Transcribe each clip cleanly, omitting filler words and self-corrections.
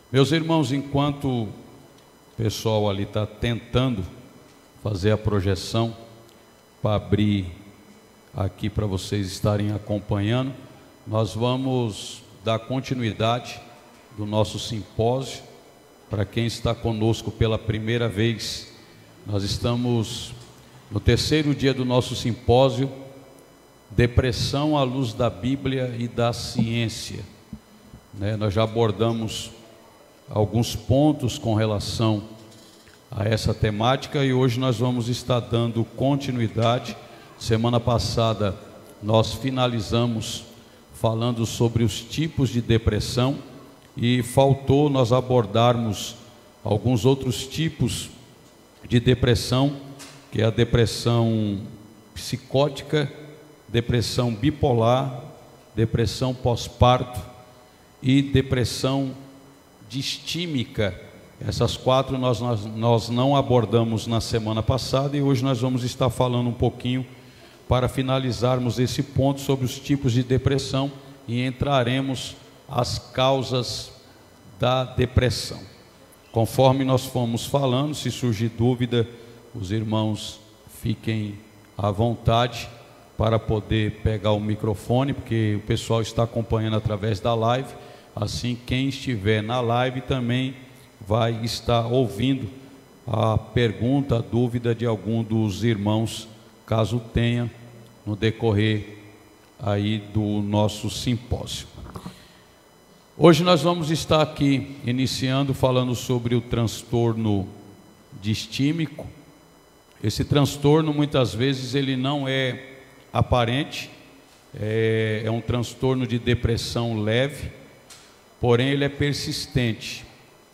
Meus irmãos, enquanto o pessoal ali está tentando fazer a projeção para abrir aqui para vocês estarem acompanhando, nós vamos dar continuidade do nosso simpósio. Para quem está conosco pela primeira vez, nós estamos no terceiro dia do nosso simpósio, Depressão à luz da Bíblia e da ciência. Nós já abordamos alguns pontos com relação a essa temática e hoje nós vamos estar dando continuidade. Semana passada nós finalizamos falando sobre os tipos de depressão e faltou nós abordarmos alguns outros tipos de depressão, que é a depressão psicótica, depressão bipolar, depressão pós-parto e depressão distímica. Essas quatro nós não abordamos na semana passada e hoje nós vamos estar falando um pouquinho para finalizarmos esse ponto sobre os tipos de depressão e entraremos as causas da depressão. Conforme nós fomos falando, se surgir dúvida, os irmãos fiquem à vontade para poder pegar o microfone, porque o pessoal está acompanhando através da live. Assim, quem estiver na live também vai estar ouvindo a pergunta, a dúvida de algum dos irmãos, caso tenha, no decorrer aí do nosso simpósio. Hoje nós vamos estar aqui iniciando falando sobre o transtorno distímico. Esse transtorno muitas vezes ele não é aparente, é um transtorno de depressão leve, porém ele é persistente.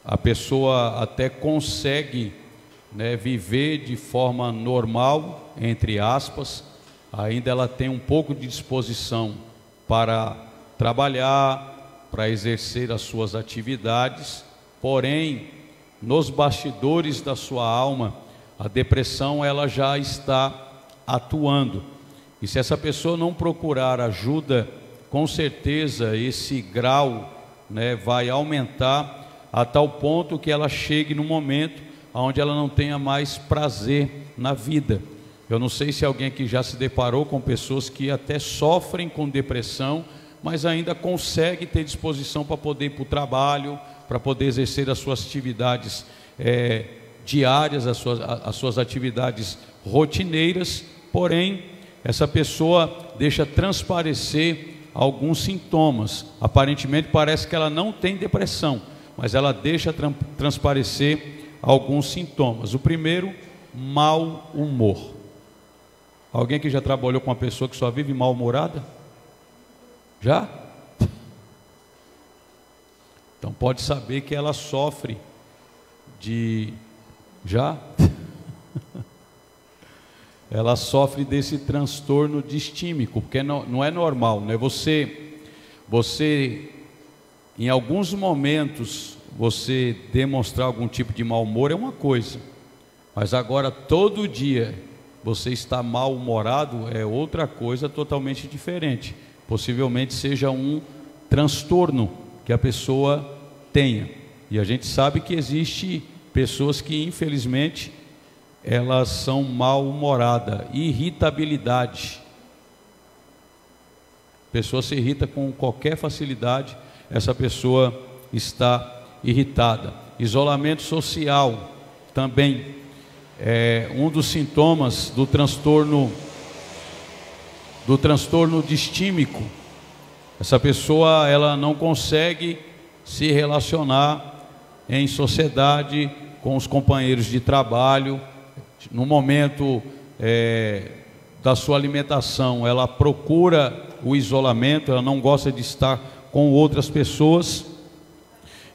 A pessoa até consegue, viver de forma normal, entre aspas, ainda ela tem um pouco de disposição para trabalhar, para exercer as suas atividades, porém, nos bastidores da sua alma, a depressão ela já está atuando. E se essa pessoa não procurar ajuda, com certeza esse grau vai aumentar a tal ponto que ela chegue no momento onde ela não tenha mais prazer na vida. Eu não sei se alguém aqui já se deparou com pessoas que até sofrem com depressão, mas ainda consegue ter disposição para poder ir para o trabalho, para poder exercer as suas atividades diárias, as suas atividades rotineiras, porém essa pessoa deixa transparecer alguns sintomas. Aparentemente parece que ela não tem depressão, mas ela deixa transparecer alguns sintomas. O primeiro, mau humor. Alguém que já trabalhou com uma pessoa que só vive mal-humorada? Já? Então pode saber que ela sofre de... Já? Ela sofre desse transtorno distímico, porque não é normal, né? Você em alguns momentos, você demonstrar algum tipo de mau humor é uma coisa, mas agora todo dia você está mal-humorado é outra coisa totalmente diferente. Possivelmente seja um transtorno que a pessoa tenha. E a gente sabe que existe pessoas que infelizmente elas são mal-humoradas. Irritabilidade. A pessoa se irrita com qualquer facilidade, essa pessoa está irritada. Isolamento social também é um dos sintomas do transtorno distímico. Essa pessoa ela não consegue se relacionar em sociedade com os companheiros de trabalho. No momento da sua alimentação, ela procura o isolamento, ela não gosta de estar com outras pessoas.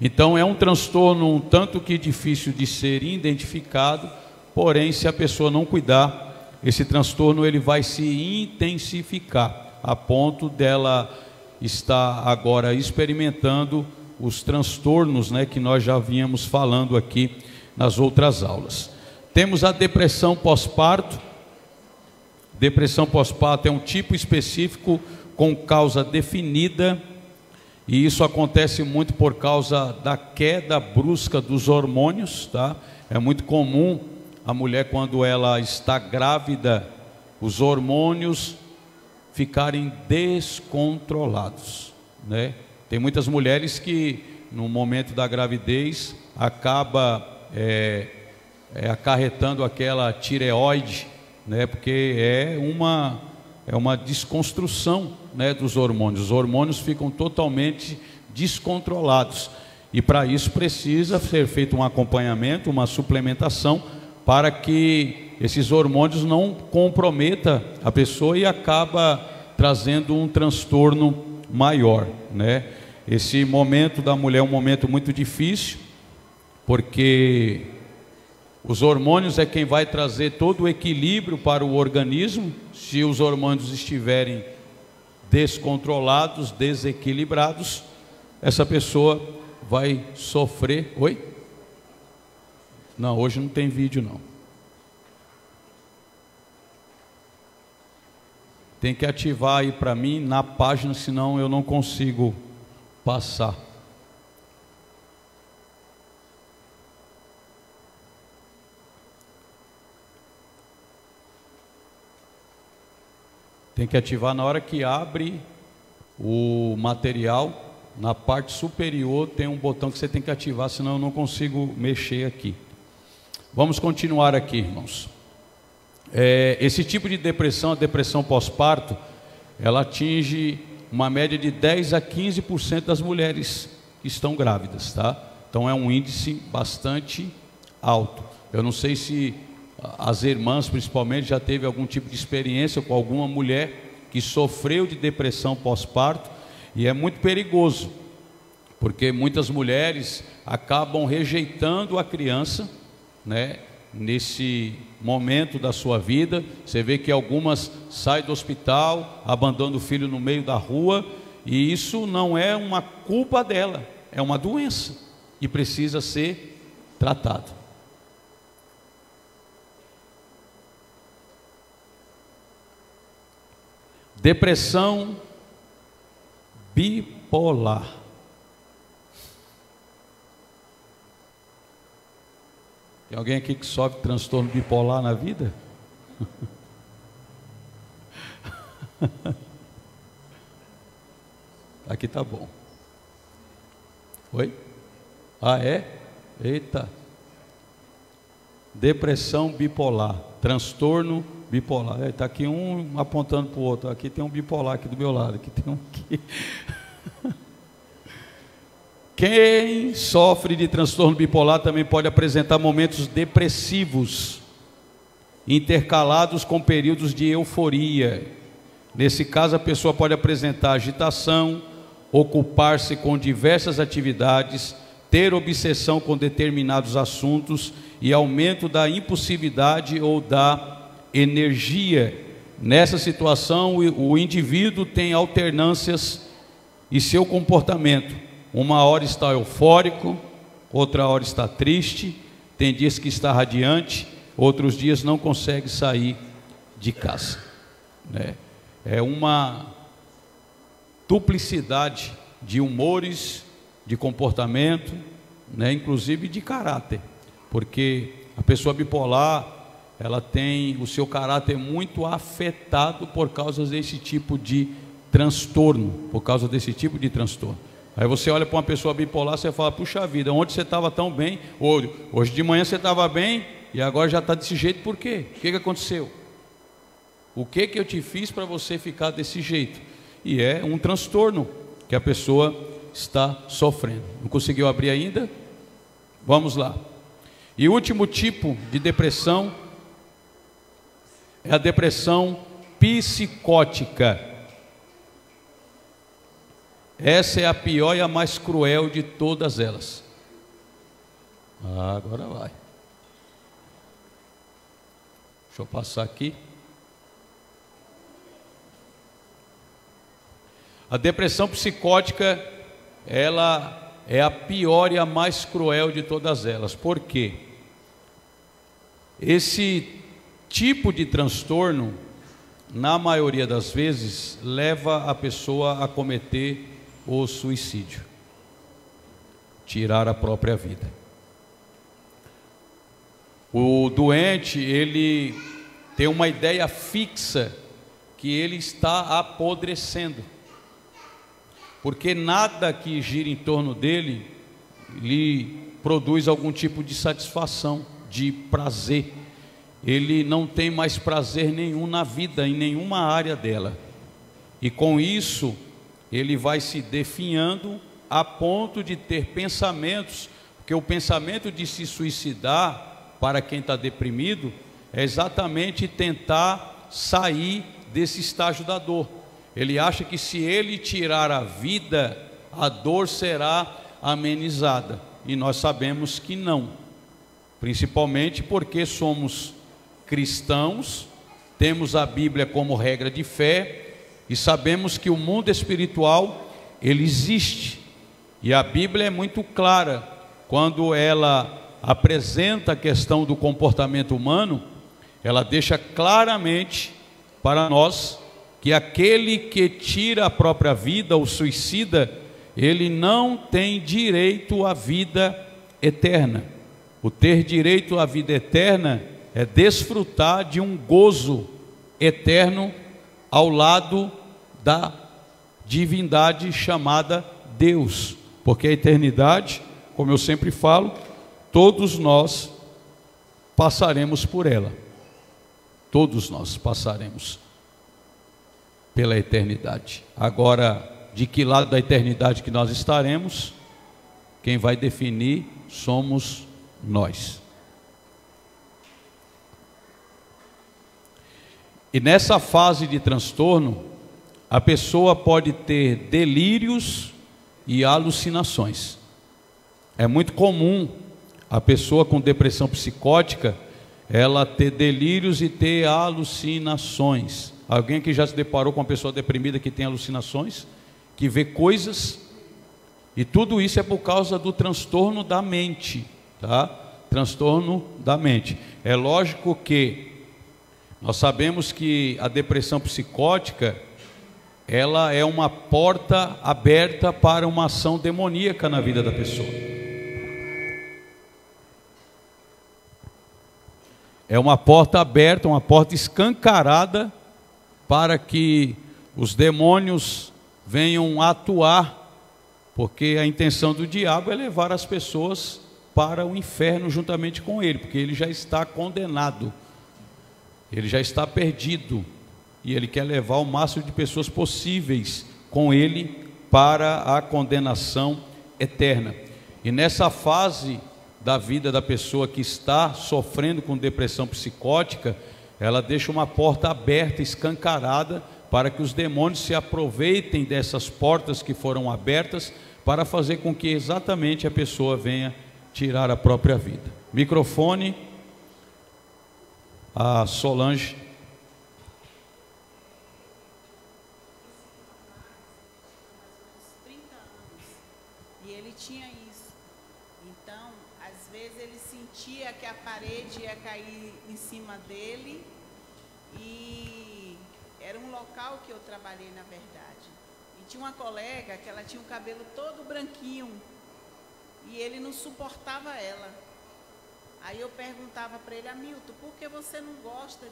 Então é um transtorno um tanto que difícil de ser identificado, porém se a pessoa não cuidar, esse transtorno ele vai se intensificar, a ponto dela estar agora experimentando os transtornos que nós já vínhamos falando aqui nas outras aulas. Temos a depressão pós-parto. Depressão pós-parto é um tipo específico com causa definida e isso acontece muito por causa da queda brusca dos hormônios, tá? É muito comum a mulher, quando ela está grávida, os hormônios ficarem descontrolados, né? Tem muitas mulheres que no momento da gravidez acaba acarretando aquela tireoide, né? Porque é uma desconstrução, né, dos hormônios. Os hormônios ficam totalmente descontrolados, e para isso precisa ser feito um acompanhamento, uma suplementação, para que esses hormônios não comprometam a pessoa e acaba trazendo um transtorno maior, né? Esse momento da mulher é um momento muito difícil, porque os hormônios é quem vai trazer todo o equilíbrio para o organismo. Se os hormônios estiverem descontrolados, desequilibrados, essa pessoa vai sofrer. Oi? Não, hoje não tem vídeo não. Tem que ativar aí para mim na página, senão eu não consigo passar. Tem que ativar na hora que abre o material. Na parte superior tem um botão que você tem que ativar, senão eu não consigo mexer aqui. Vamos continuar aqui, irmãos. Esse tipo de depressão, a depressão pós-parto, ela atinge uma média de 10 a 15% das mulheres que estão grávidas, tá? Então é um índice bastante alto. Eu não sei se as irmãs principalmente já teve algum tipo de experiência com alguma mulher que sofreu de depressão pós-parto, e é muito perigoso, porque muitas mulheres acabam rejeitando a criança, né, nesse momento da sua vida. Você vê que algumas saem do hospital, abandonam o filho no meio da rua, e isso não é uma culpa dela, é uma doença e precisa ser tratado. Depressão bipolar. Tem alguém aqui que sofre transtorno bipolar na vida? Aqui tá bom. Oi? Ah, é? Eita. Depressão bipolar, transtorno bipolar. Está aqui um apontando para o outro. Aqui tem um bipolar aqui do meu lado. Aqui tem um aqui. Quem sofre de transtorno bipolar também pode apresentar momentos depressivos, intercalados com períodos de euforia. Nesse caso, a pessoa pode apresentar agitação, ocupar-se com diversas atividades, ter obsessão com determinados assuntos e aumento da impulsividade ou da energia. Nessa situação, o indivíduo tem alternâncias em seu comportamento. Uma hora está eufórico, outra hora está triste, tem dias que está radiante, outros dias não consegue sair de casa, né? É uma duplicidade de humores, de comportamento, né? Inclusive de caráter, porque a pessoa bipolar, ela tem o seu caráter muito afetado por causa desse tipo de transtorno, Aí você olha para uma pessoa bipolar, você fala: puxa vida, ontem você estava tão bem, hoje de manhã você estava bem e agora já está desse jeito. Por quê? O que aconteceu? O que eu te fiz para você ficar desse jeito? E é um transtorno que a pessoa está sofrendo. Não conseguiu abrir ainda? Vamos lá. E o último tipo de depressão é a depressão psicótica. Essa é a pior e a mais cruel de todas elas. Agora vai. Deixa eu passar aqui. A depressão psicótica, ela é a pior e a mais cruel de todas elas. Por quê? Esse tipo de transtorno, na maioria das vezes, leva a pessoa a cometer o suicídio, tirar a própria vida. O doente, ele tem uma ideia fixa que ele está apodrecendo, porque nada que gira em torno dele lhe produz algum tipo de satisfação, de prazer. Ele não tem mais prazer nenhum na vida, em nenhuma área dela, e com isso ele vai se definhando a ponto de ter pensamentos, porque o pensamento de se suicidar, para quem está deprimido, é exatamente tentar sair desse estágio da dor. Ele acha que se ele tirar a vida, a dor será amenizada, e nós sabemos que não, principalmente porque somos cristãos, temos a Bíblia como regra de fé, e sabemos que o mundo espiritual, ele existe, e a Bíblia é muito clara, quando ela apresenta a questão do comportamento humano, ela deixa claramente para nós que aquele que tira a própria vida, o suicida, ele não tem direito à vida eterna. O ter direito à vida eterna é desfrutar de um gozo eterno ao lado da divindade chamada Deus, porque a eternidade, como eu sempre falo, todos nós passaremos por ela, todos nós passaremos pela eternidade. Agora, de que lado da eternidade que nós estaremos, quem vai definir somos nós. E nessa fase de transtorno, a pessoa pode ter delírios e alucinações. É muito comum a pessoa com depressão psicótica, ela ter delírios e ter alucinações. Alguém que já se deparou com uma pessoa deprimida que tem alucinações, que vê coisas, e tudo isso é por causa do transtorno da mente, tá? Transtorno da mente. É lógico que nós sabemos que a depressão psicótica, ela é uma porta aberta para uma ação demoníaca na vida da pessoa. É uma porta aberta, uma porta escancarada para que os demônios venham atuar, porque a intenção do diabo é levar as pessoas para o inferno juntamente com ele, porque ele já está condenado, ele já está perdido, e ele quer levar o máximo de pessoas possíveis com ele para a condenação eterna. E nessa fase da vida da pessoa que está sofrendo com depressão psicótica, ela deixa uma porta aberta, escancarada, para que os demônios se aproveitem dessas portas que foram abertas, para fazer com que exatamente a pessoa venha tirar a própria vida. Microfone, a Solange. E ele tinha isso. Então, às vezes ele sentia que a parede ia cair em cima dele, e era um local que eu trabalhei, na verdade. E tinha uma colega que ela tinha o cabelo todo branquinho, e ele não suportava ela. Aí eu perguntava para ele: Hamilton, por que você não gosta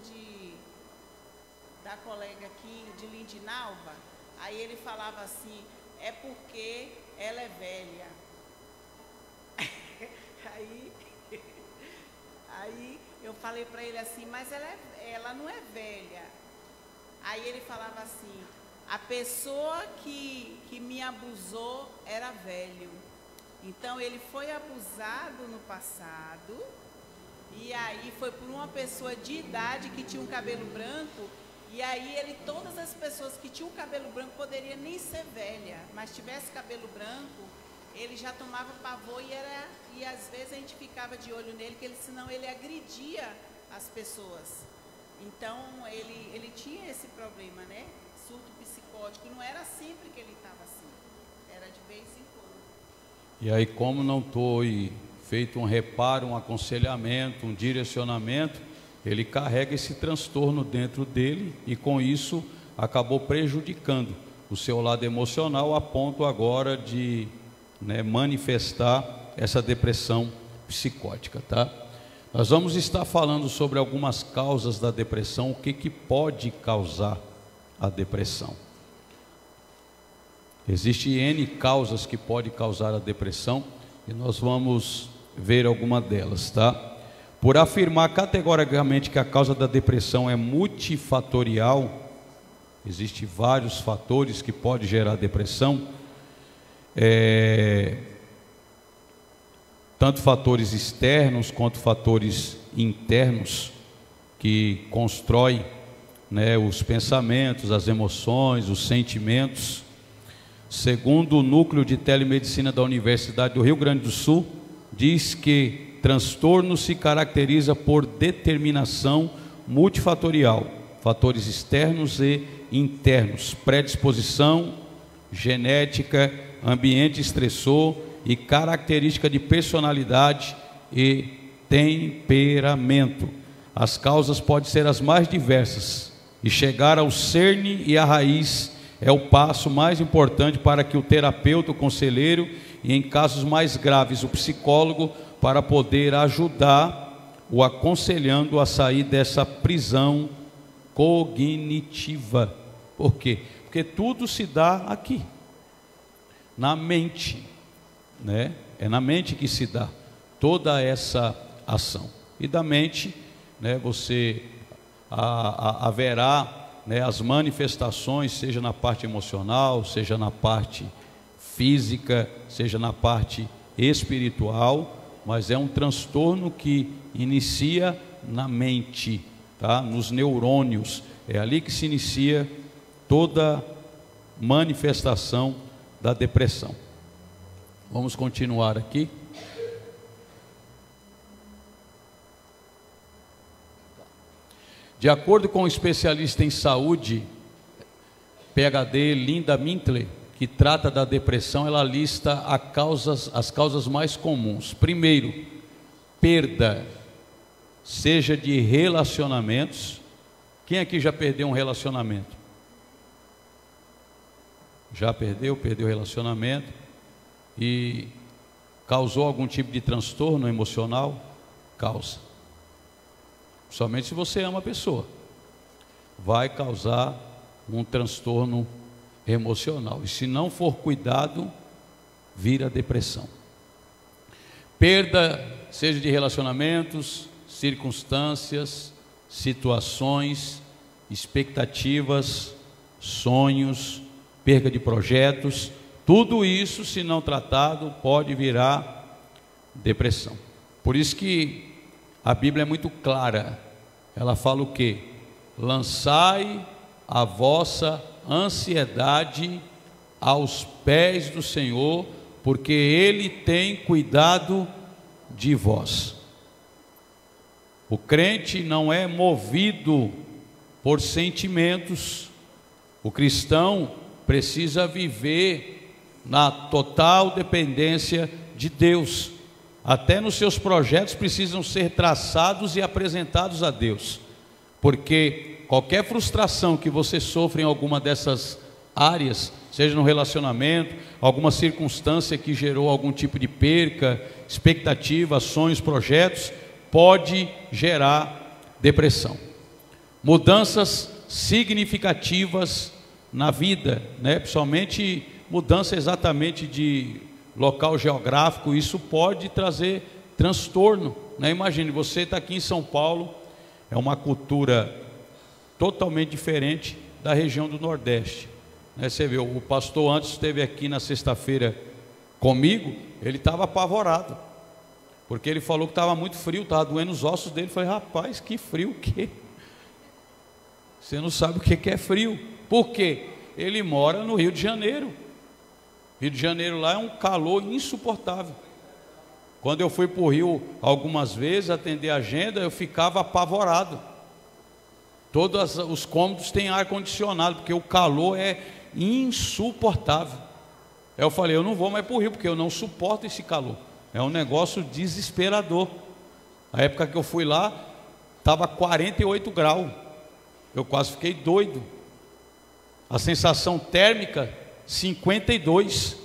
da colega aqui de Lindinalva? Aí ele falava assim: é porque ela é velha. Aí eu falei para ele assim: mas ela não é velha. Aí ele falava assim: a pessoa que me abusou era velho. Então ele foi abusado no passado, e aí foi por uma pessoa de idade que tinha um cabelo branco, e aí todas as pessoas que tinham cabelo branco poderiam nem ser velha, mas tivesse cabelo branco, ele já tomava pavor, e às vezes a gente ficava de olho nele, senão ele agredia as pessoas. Então ele tinha esse problema, né? Surto psicótico. Não era sempre que ele estava assim, era de vez em quando. E aí, como não foi feito um reparo, um aconselhamento, um direcionamento, ele carrega esse transtorno dentro dele, e com isso acabou prejudicando. o seu lado emocional a ponto agora de, né, manifestar essa depressão psicótica, tá? Nós vamos estar falando sobre algumas causas da depressão, o que pode causar a depressão. Existem N causas que podem causar a depressão e nós vamos ver alguma delas, tá? Por afirmar categoricamente que a causa da depressão é multifatorial, existem vários fatores que podem gerar depressão, tanto fatores externos quanto fatores internos que constroem, né, os pensamentos, as emoções, os sentimentos. Segundo o Núcleo de Telemedicina da Universidade do Rio Grande do Sul, diz que transtorno se caracteriza por determinação multifatorial, fatores externos e internos, predisposição, genética, ambiente estressor e característica de personalidade e temperamento. As causas podem ser as mais diversas e chegar ao cerne e à raiz é o passo mais importante para que o terapeuta, o conselheiro e, em casos mais graves, o psicólogo, para poder ajudar o aconselhando a sair dessa prisão cognitiva. Por quê? Porque tudo se dá aqui, na mente, né? É na mente que se dá toda essa ação. E da mente, né, você haverá, né, as manifestações, seja na parte emocional, seja na parte física, seja na parte espiritual, mas é um transtorno que inicia na mente, tá? Nos neurônios, é ali que se inicia toda manifestação da depressão. Vamos continuar aqui. De acordo com o especialista em saúde, PhD Linda Mintler, que trata da depressão, ela lista as causas mais comuns. Primeiro, perda, seja de relacionamentos. Quem aqui já perdeu um relacionamento? Já perdeu relacionamento e causou algum tipo de transtorno emocional? Causa. Somente se você ama a pessoa, vai causar um transtorno emocional. E se não for cuidado, vira depressão. Perda, seja de relacionamentos, circunstâncias, situações, expectativas, sonhos, perda de projetos, tudo isso, se não tratado, pode virar depressão. Por isso que a Bíblia é muito clara. Ela fala o quê? Lançai a vossa ansiedade aos pés do Senhor, porque Ele tem cuidado de vós. O crente não é movido por sentimentos. O cristão precisa viver na total dependência de Deus. Até nos seus projetos precisam ser traçados e apresentados a Deus, porque qualquer frustração que você sofre em alguma dessas áreas, seja no relacionamento, alguma circunstância que gerou algum tipo de perca, expectativa, sonhos, projetos, pode gerar depressão. Mudanças significativas na vida, né? Principalmente mudança exatamente de local geográfico, isso pode trazer transtorno, né? Imagine, você está aqui em São Paulo, é uma cultura totalmente diferente da região do Nordeste, né? Você vê, o pastor antes esteve aqui na sexta-feira comigo, ele estava apavorado, porque ele falou que estava muito frio, estava doendo os ossos dele. Eu falei, rapaz, que frio o quê? Você não sabe o que é frio. Por quê? Ele mora no Rio de Janeiro. Rio de Janeiro lá é um calor insuportável. Quando eu fui para o Rio algumas vezes atender a agenda, eu ficava apavorado. Todos os cômodos têm ar-condicionado, porque o calor é insuportável. Aí eu falei, eu não vou mais para o Rio, porque eu não suporto esse calor. É um negócio desesperador. A época que eu fui lá, estava 48 graus. Eu quase fiquei doido. A sensação térmica, 52.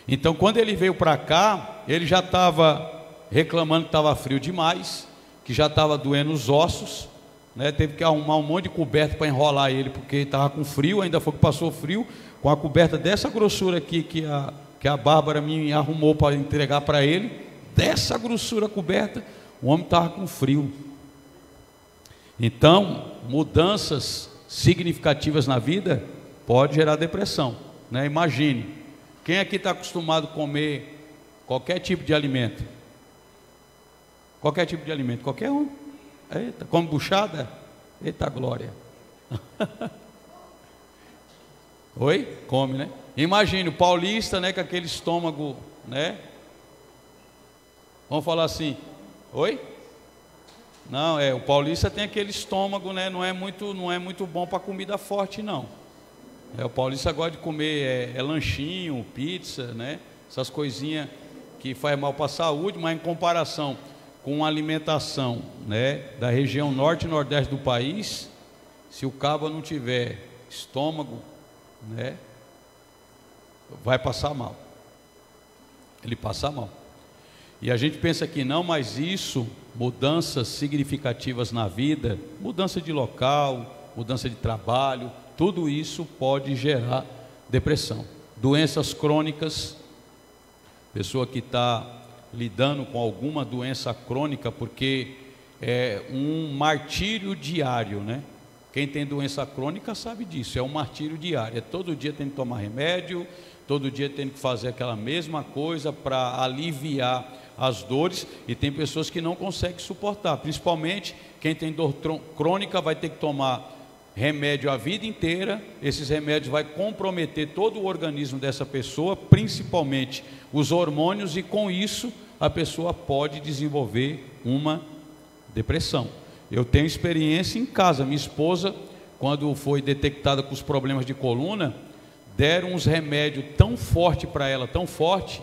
Então, quando ele veio para cá, ele já estava reclamando que estava frio demais, que já estava doendo os ossos, né? Teve que arrumar um monte de coberta para enrolar ele, porque estava com frio, ainda foi que passou frio, com a coberta dessa grossura aqui que a Bárbara me arrumou para entregar para ele, dessa grossura coberta, o homem estava com frio. Então, mudanças significativas na vida pode gerar depressão, né? Imagine, quem aqui está acostumado a comer qualquer tipo de alimento? Qualquer tipo de alimento, qualquer um. Eita, come buchada? Eita glória. Oi? Come, né? Imagine o paulista, né, com aquele estômago, né? Vamos falar assim. Oi? Não, o paulista tem aquele estômago, né? Não é muito bom para comida forte, não. O paulista gosta de comer lanchinho, pizza, né? Essas coisinhas que faz mal para a saúde, mas em comparação com a alimentação, né, da região norte e nordeste do país, se o cabo não tiver estômago, né, vai passar mal. Ele passa mal. E a gente pensa que não, mas isso, mudanças significativas na vida, mudança de local, mudança de trabalho, tudo isso pode gerar depressão. Doenças crônicas, pessoa que está lidando com alguma doença crônica, porque é um martírio diário, né? Quem tem doença crônica sabe disso, é um martírio diário, todo dia tem que tomar remédio, todo dia tem que fazer aquela mesma coisa para aliviar as dores, e tem pessoas que não conseguem suportar, principalmente quem tem dor crônica vai ter que tomar remédio a vida inteira. Esses remédios vai comprometer todo o organismo dessa pessoa, principalmente os hormônios, e com isso a pessoa pode desenvolver uma depressão. Eu tenho experiência em casa. Minha esposa, quando foi detectada com os problemas de coluna, deram uns remédios tão forte para ela, tão forte,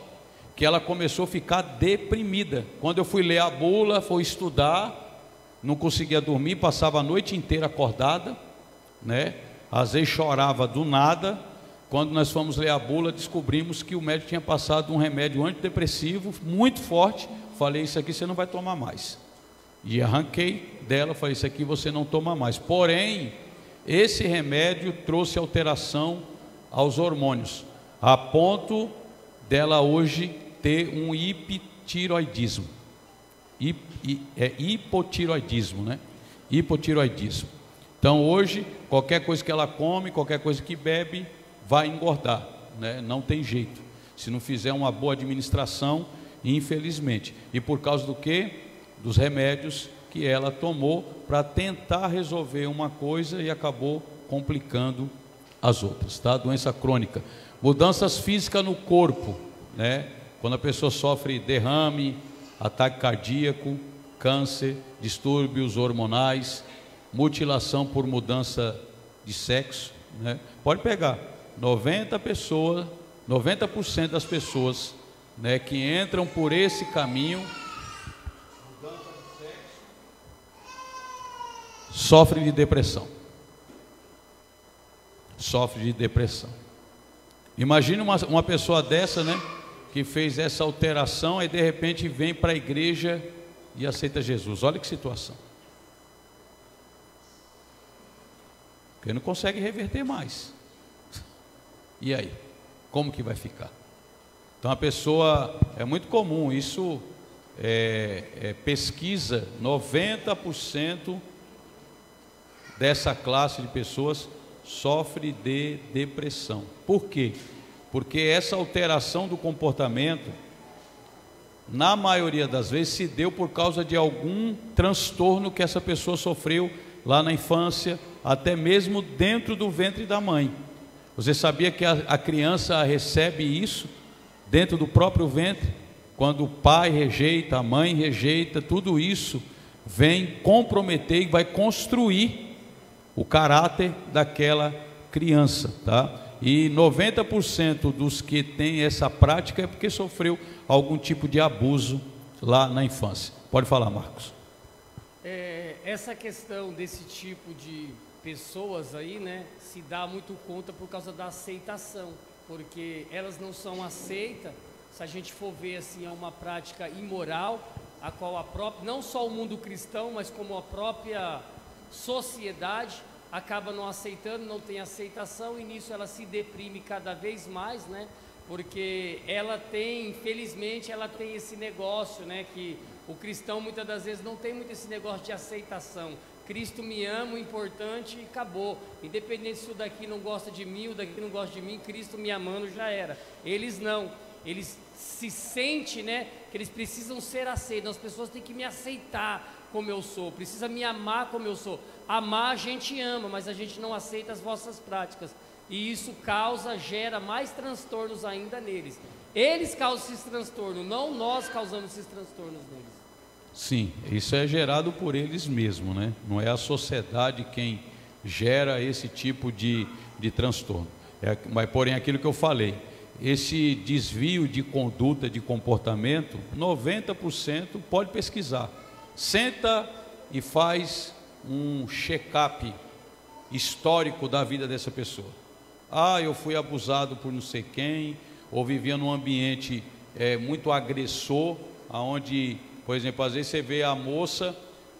que ela começou a ficar deprimida. Quando eu fui ler a bula, fui estudar, não conseguia dormir, passava a noite inteira acordada, né? Às vezes chorava do nada. Quando nós fomos ler a bula, descobrimos que o médico tinha passado um remédio antidepressivo muito forte. Falei, isso aqui você não vai tomar mais. E arranquei dela, falei, isso aqui você não toma mais. Porém, esse remédio trouxe alteração aos hormônios, a ponto dela hoje ter um hipotiroidismo. Hipotiroidismo, né? Hipotiroidismo. Então hoje, qualquer coisa que ela come, qualquer coisa que bebe, vai engordar, né? Não tem jeito, se não fizer uma boa administração, infelizmente. E por causa do quê? Dos remédios que ela tomou para tentar resolver uma coisa e acabou complicando as outras, tá? Doença crônica. Mudanças físicas no corpo, né? Quando a pessoa sofre derrame, ataque cardíaco, câncer, distúrbios hormonais, mutilação por mudança de sexo, né? Pode pegar 90% das pessoas, né, que entram por esse caminho, mudança de sexo, sofrem de depressão. Sofre de depressão. Imagine uma pessoa dessa, né, que fez essa alteração e de repente vem para a igreja e aceita Jesus. Olha que situação. Porque não consegue reverter mais. E aí? Como que vai ficar? Então a pessoa, é muito comum, isso pesquisa, 90% dessa classe de pessoas sofre de depressão. Por quê? Porque essa alteração do comportamento, na maioria das vezes, se deu por causa de algum transtorno que essa pessoa sofreu lá na infância, até mesmo dentro do ventre da mãe. Você sabia que a criança recebe isso dentro do próprio ventre? Quando o pai rejeita, a mãe rejeita, tudo isso vem comprometer e vai construir o caráter daquela criança, tá? E 90% dos que têm essa prática é porque sofreu algum tipo de abuso lá na infância. Pode falar, Marcos. Essa questão desse tipo pessoas aí, né, se dá muito conta por causa da aceitação, porque elas não são aceitas. Se a gente for ver assim, é uma prática imoral, a qual a própria, não só o mundo cristão, mas como a própria sociedade acaba não aceitando, não tem aceitação, e nisso ela se deprime cada vez mais, né? Porque ela tem, infelizmente, ela tem esse negócio, né? Que o cristão muitas das vezes não tem muito esse negócio de aceitação. Cristo me ama, o importante, e acabou. Independente se o daqui não gosta de mim, o daqui não gosta de mim, Cristo me amando já era. Eles não. Eles se sentem, né, que eles precisam ser aceitos. As pessoas têm que me aceitar como eu sou, precisa me amar como eu sou. Amar a gente ama, mas a gente não aceita as vossas práticas. E isso gera mais transtornos ainda neles. Eles causam esses transtornos, não nós causamos esses transtornos neles. Sim, isso é gerado por eles mesmos, né? Não é a sociedade quem gera esse tipo de transtorno. Mas porém aquilo que eu falei, esse desvio de conduta, de comportamento, 90% pode pesquisar. Senta e faz um check-up histórico da vida dessa pessoa. Ah, eu fui abusado por não sei quem, ou vivia num ambiente muito agressor, onde, por exemplo, às vezes você vê a moça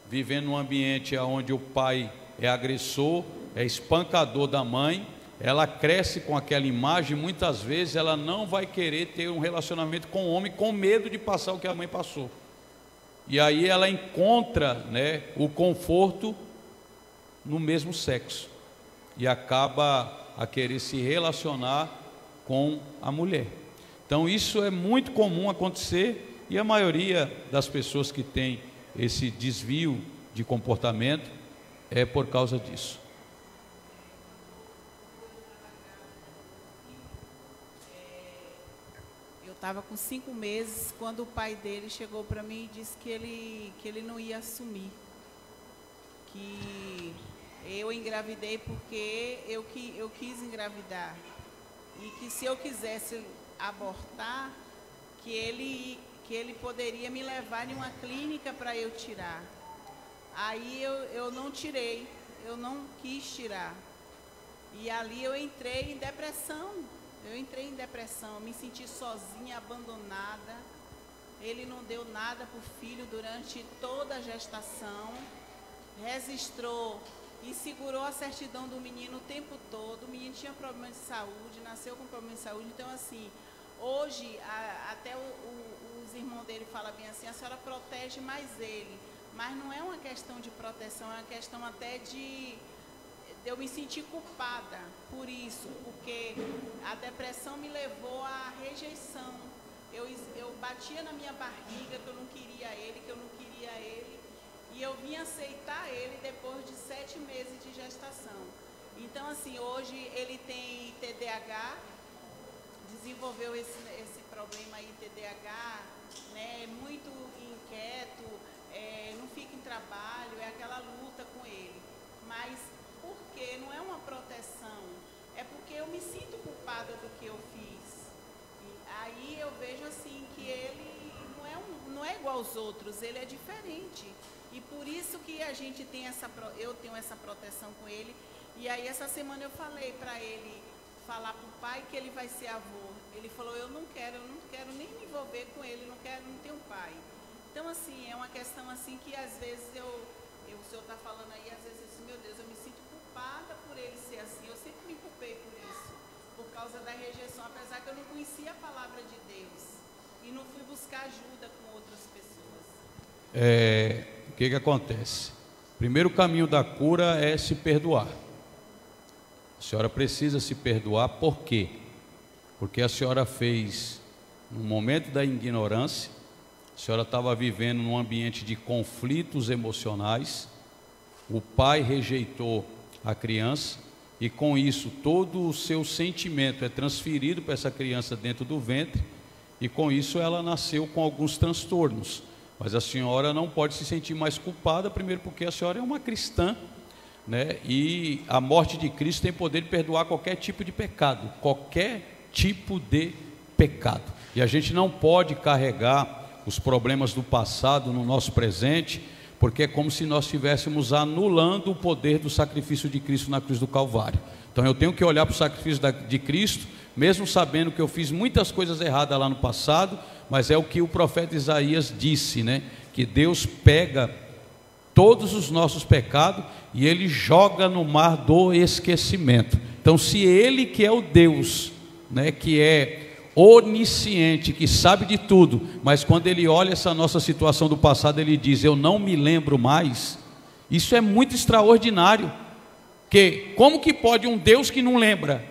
vivendo num ambiente onde o pai é agressor, é espancador da mãe. Ela cresce com aquela imagem, muitas vezes ela não vai querer ter um relacionamento com o homem, com medo de passar o que a mãe passou. E aí ela encontra, né, o conforto no mesmo sexo e acaba a querer se relacionar com a mulher. Então isso é muito comum acontecer, e a maioria das pessoas que tem esse desvio de comportamento é por causa disso. Estava com 5 meses quando o pai dele chegou para mim e disse que ele não ia assumir, que eu engravidei porque eu quis engravidar, e que se eu quisesse abortar, que ele poderia me levar em uma clínica para eu tirar. Aí eu não tirei, eu não quis tirar, e ali eu entrei em depressão. Me senti sozinha, abandonada. Ele não deu nada para o filho durante toda a gestação, registrou e segurou a certidão do menino o tempo todo. O menino tinha problema de saúde, nasceu com problema de saúde. Então, assim, hoje, até os irmãos dele falam bem assim, a senhora protege mais ele. Mas não é uma questão de proteção, é uma questão até de eu me sentir culpada por isso, porque a depressão me levou à rejeição. Eu batia na minha barriga que eu não queria ele, e eu vim aceitar ele depois de 7 meses de gestação. Então, assim, hoje ele tem TDAH, desenvolveu esse problema aí, TDAH, né, muito inquieto, não fica em trabalho, é aquela luta com ele. Mas porque não é uma proteção, é porque eu me sinto culpada do que eu fiz. E aí eu vejo assim que ele não é igual aos outros, ele é diferente. E por isso que eu tenho essa proteção com ele. E aí essa semana eu falei para ele falar para o pai que ele vai ser avô. Ele falou, eu não quero nem me envolver com ele, não tenho pai. Então, assim, é uma questão assim que às vezes o senhor está falando aí, às vezes eu disse, meu Deus, eu me sinto culpada por ele ser assim. Eu sempre me culpei por isso, por causa da rejeição, apesar que eu não conhecia a palavra de Deus e não fui buscar ajuda com outras pessoas. O que acontece? Primeiro caminho da cura é se perdoar. A senhora precisa se perdoar, por quê? Porque a senhora fez, no momento da ignorância, a senhora estava vivendo num ambiente de conflitos emocionais, o pai rejeitou a criança, e com isso todo o seu sentimento é transferido para essa criança dentro do ventre, e com isso ela nasceu com alguns transtornos. Mas a senhora não pode se sentir mais culpada, primeiro porque a senhora é uma cristã, né? E a morte de Cristo tem poder de perdoar qualquer tipo de pecado, E a gente não pode carregar os problemas do passado no nosso presente, porque é como se nós estivéssemos anulando o poder do sacrifício de Cristo na cruz do Calvário. Então eu tenho que olhar para o sacrifício de Cristo, mesmo sabendo que eu fiz muitas coisas erradas lá no passado, mas é o que o profeta Isaías disse, né? Que Deus pega todos os nossos pecados e Ele joga no mar do esquecimento. Então, se Ele, que é o Deus, né, que é onisciente, que sabe de tudo, mas quando Ele olha essa nossa situação do passado, Ele diz: eu não me lembro mais. Isso é muito extraordinário, que como que pode um Deus que não lembra,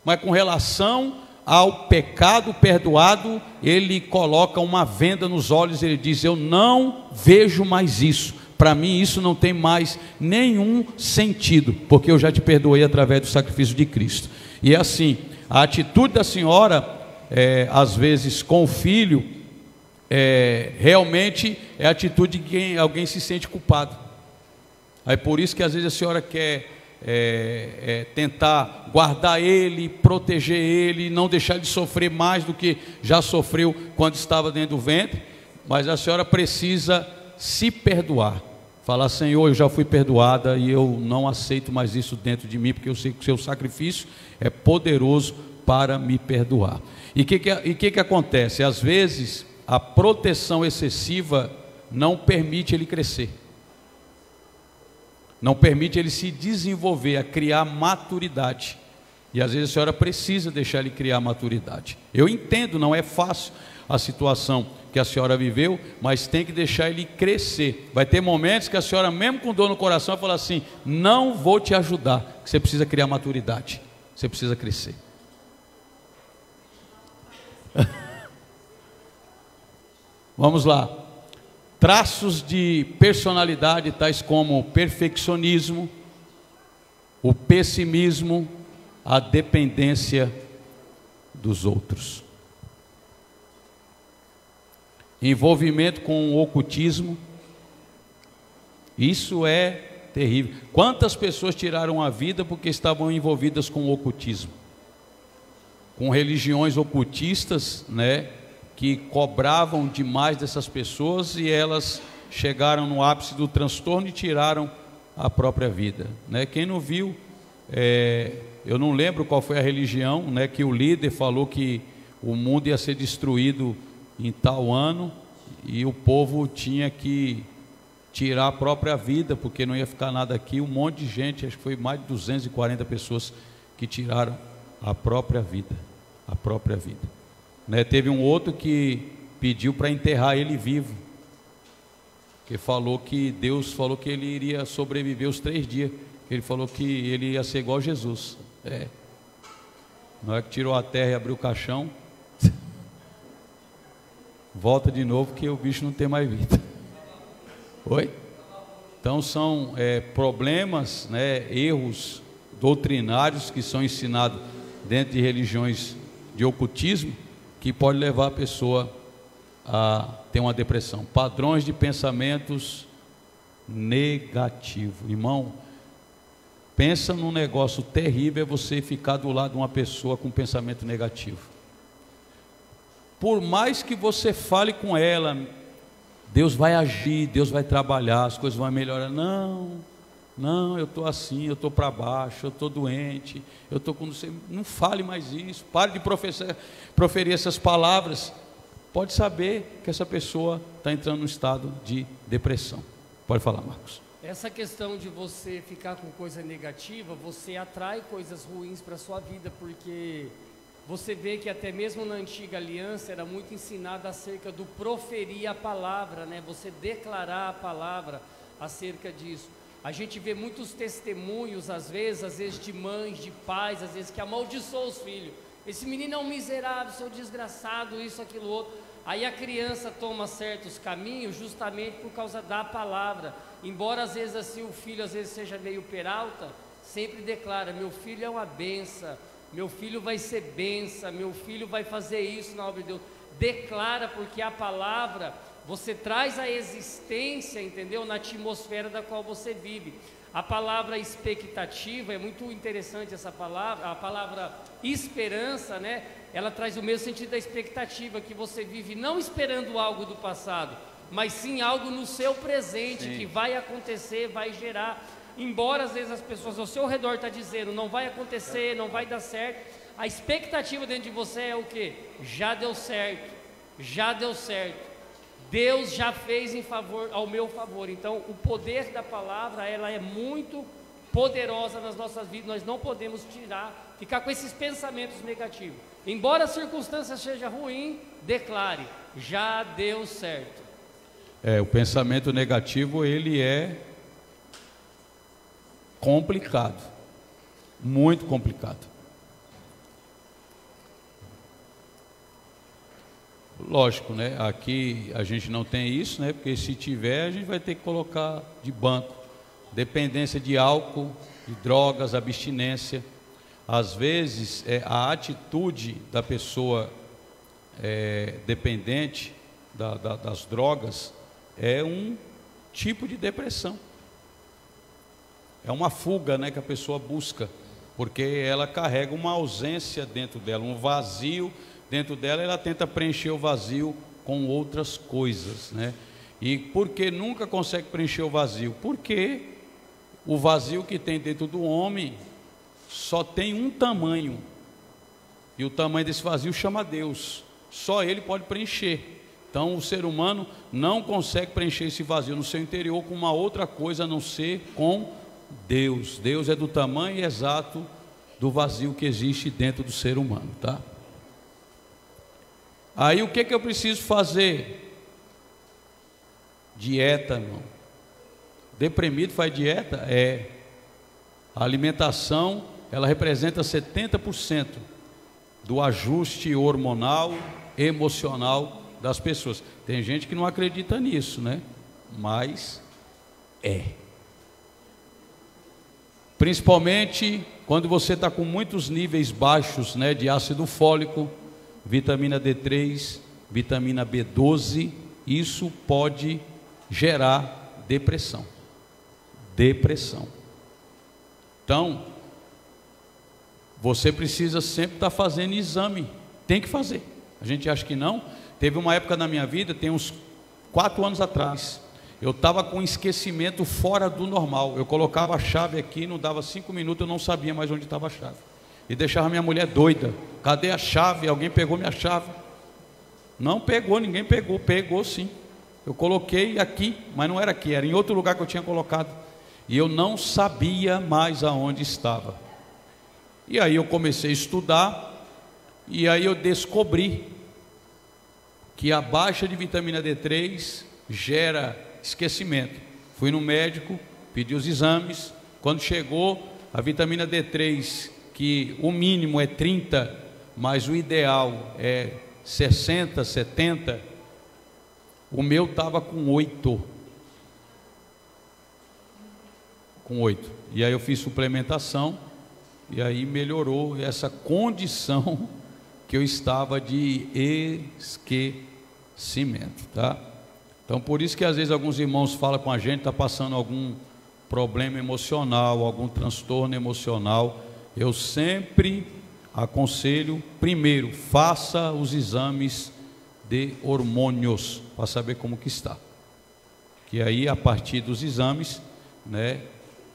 mas com relação ao pecado perdoado, Ele coloca uma venda nos olhos, Ele diz: eu não vejo mais isso, para mim isso não tem mais nenhum sentido, porque eu já te perdoei através do sacrifício de Cristo. E é assim, a atitude da senhora, às vezes com o filho, realmente é a atitude de quem alguém se sente culpado. Aí por isso que às vezes a senhora quer tentar guardar ele, proteger ele, não deixar ele sofrer mais do que já sofreu quando estava dentro do ventre, mas a senhora precisa se perdoar, falar: Senhor, eu já fui perdoada e eu não aceito mais isso dentro de mim, porque eu sei que o seu sacrifício é poderoso para me perdoar. E o que acontece? Às vezes a proteção excessiva não permite ele crescer, não permite ele se desenvolver, a criar maturidade. E às vezes a senhora precisa deixar ele criar maturidade. Eu entendo, não é fácil a situação que a senhora viveu, mas tem que deixar ele crescer. Vai ter momentos que a senhora, mesmo com dor no coração, vai falar assim: não vou te ajudar, que você precisa criar maturidade, você precisa crescer. Vamos lá. Traços de personalidade tais como o perfeccionismo, o pessimismo, a dependência dos outros. Envolvimento com o ocultismo, isso é terrível. Quantas pessoas tiraram a vida porque estavam envolvidas com o ocultismo? Com religiões ocultistas, né? Que cobravam demais dessas pessoas e elas chegaram no ápice do transtorno e tiraram a própria vida, né? Quem não viu, eu não lembro qual foi a religião, né, que o líder falou que o mundo ia ser destruído em tal ano e o povo tinha que tirar a própria vida porque não ia ficar nada aqui. Um monte de gente, acho que foi mais de 240 pessoas que tiraram a própria vida, a própria vida. Né, teve um outro que pediu para enterrar ele vivo, que falou que Deus falou que ele iria sobreviver os 3 dias, ele falou que ele ia ser igual a Jesus. Na hora que tirou a terra e abriu o caixão, volta de novo que o bicho não tem mais vida. Oi? Então são problemas, né, erros doutrinários que são ensinados dentro de religiões de ocultismo, que pode levar a pessoa a ter uma depressão. Padrões de pensamentos negativos. Irmão, pensa num negócio terrível, é você ficar do lado de uma pessoa com pensamento negativo. Por mais que você fale com ela, Deus vai agir, Deus vai trabalhar, as coisas vão melhorar. Não, eu estou assim, eu estou para baixo, eu estou doente, eu estou com... Não fale mais isso, pare de proferir essas palavras. Pode saber que essa pessoa está entrando num estado de depressão. Pode falar, Marcos. Essa questão de você ficar com coisa negativa, você atrai coisas ruins para a sua vida, porque você vê que até mesmo na antiga aliança era muito ensinado acerca do proferir a palavra, né? Você declarar a palavra acerca disso. A gente vê muitos testemunhos, às vezes de mães, de pais, às vezes que amaldiçoam os filhos. Esse menino é um miserável, seu desgraçado, isso, aquilo, outro. Aí a criança toma certos caminhos justamente por causa da palavra. Embora às vezes assim o filho às vezes seja meio peralta, sempre declara: meu filho é uma benção, meu filho vai ser benção, meu filho vai fazer isso na obra de Deus. Declara, porque a palavra você traz a existência, entendeu? Na atmosfera da qual você vive. A palavra expectativa, é muito interessante essa palavra, a palavra esperança, né? Ela traz o mesmo sentido da expectativa, que você vive não esperando algo do passado, mas sim algo no seu presente, Sim. que vai acontecer, vai gerar. Embora às vezes as pessoas ao seu redor estão dizendo, não vai acontecer, não vai dar certo, a expectativa dentro de você é o quê? Já deu certo, já deu certo. Deus já fez em favor, ao meu favor. Então, o poder da palavra, ela é muito poderosa nas nossas vidas. Nós não podemos tirar, ficar com esses pensamentos negativos. Embora a circunstância seja ruim, declare, já deu certo. O pensamento negativo, ele é complicado, muito complicado. Lógico, né? Aqui a gente não tem isso, né? Porque se tiver, a gente vai ter que colocar de banco. Dependência de álcool, de drogas, abstinência. Às vezes, a atitude da pessoa dependente das drogas é um tipo de depressão. É uma fuga, né, que a pessoa busca, porque ela carrega uma ausência dentro dela, um vazio dentro dela, ela tenta preencher o vazio com outras coisas, né? E por que nunca consegue preencher o vazio? Porque o vazio que tem dentro do homem só tem um tamanho, e o tamanho desse vazio chama Deus. Só Ele pode preencher. Então o ser humano não consegue preencher esse vazio no seu interior com uma outra coisa a não ser com Deus. Deus é do tamanho exato do vazio que existe dentro do ser humano, tá? Aí o que eu preciso fazer? Dieta, irmão. Deprimido faz dieta? A alimentação, ela representa 70% do ajuste hormonal, emocional das pessoas. Tem gente que não acredita nisso, né? Mas principalmente quando você está com muitos níveis baixos, né, de ácido fólico, vitamina D3, vitamina B12, isso pode gerar depressão. Então, você precisa sempre estar fazendo exame, tem que fazer. A gente acha que não. Teve uma época na minha vida, tem uns 4 anos atrás, eu estava com esquecimento fora do normal. Eu colocava a chave aqui, não dava 5 minutos, eu não sabia mais onde estava a chave. E deixava minha mulher doida. Cadê a chave? Alguém pegou minha chave? Não pegou, ninguém pegou. Pegou sim. Eu coloquei aqui, mas não era aqui, era em outro lugar que eu tinha colocado. E eu não sabia mais aonde estava. E aí eu comecei a estudar, e aí eu descobri que a baixa de vitamina D3 gera esquecimento. Fui no médico, pedi os exames. Quando chegou a vitamina D3, que o mínimo é 30, mas o ideal é 60, 70, o meu estava com 8. E aí eu fiz suplementação, e aí melhorou essa condição que eu estava de esquecimento, tá? Então por isso que às vezes alguns irmãos falam com a gente, está passando algum problema emocional, algum transtorno emocional. Eu sempre aconselho, primeiro, faça os exames de hormônios, para saber como que está. Que aí, a partir dos exames, né,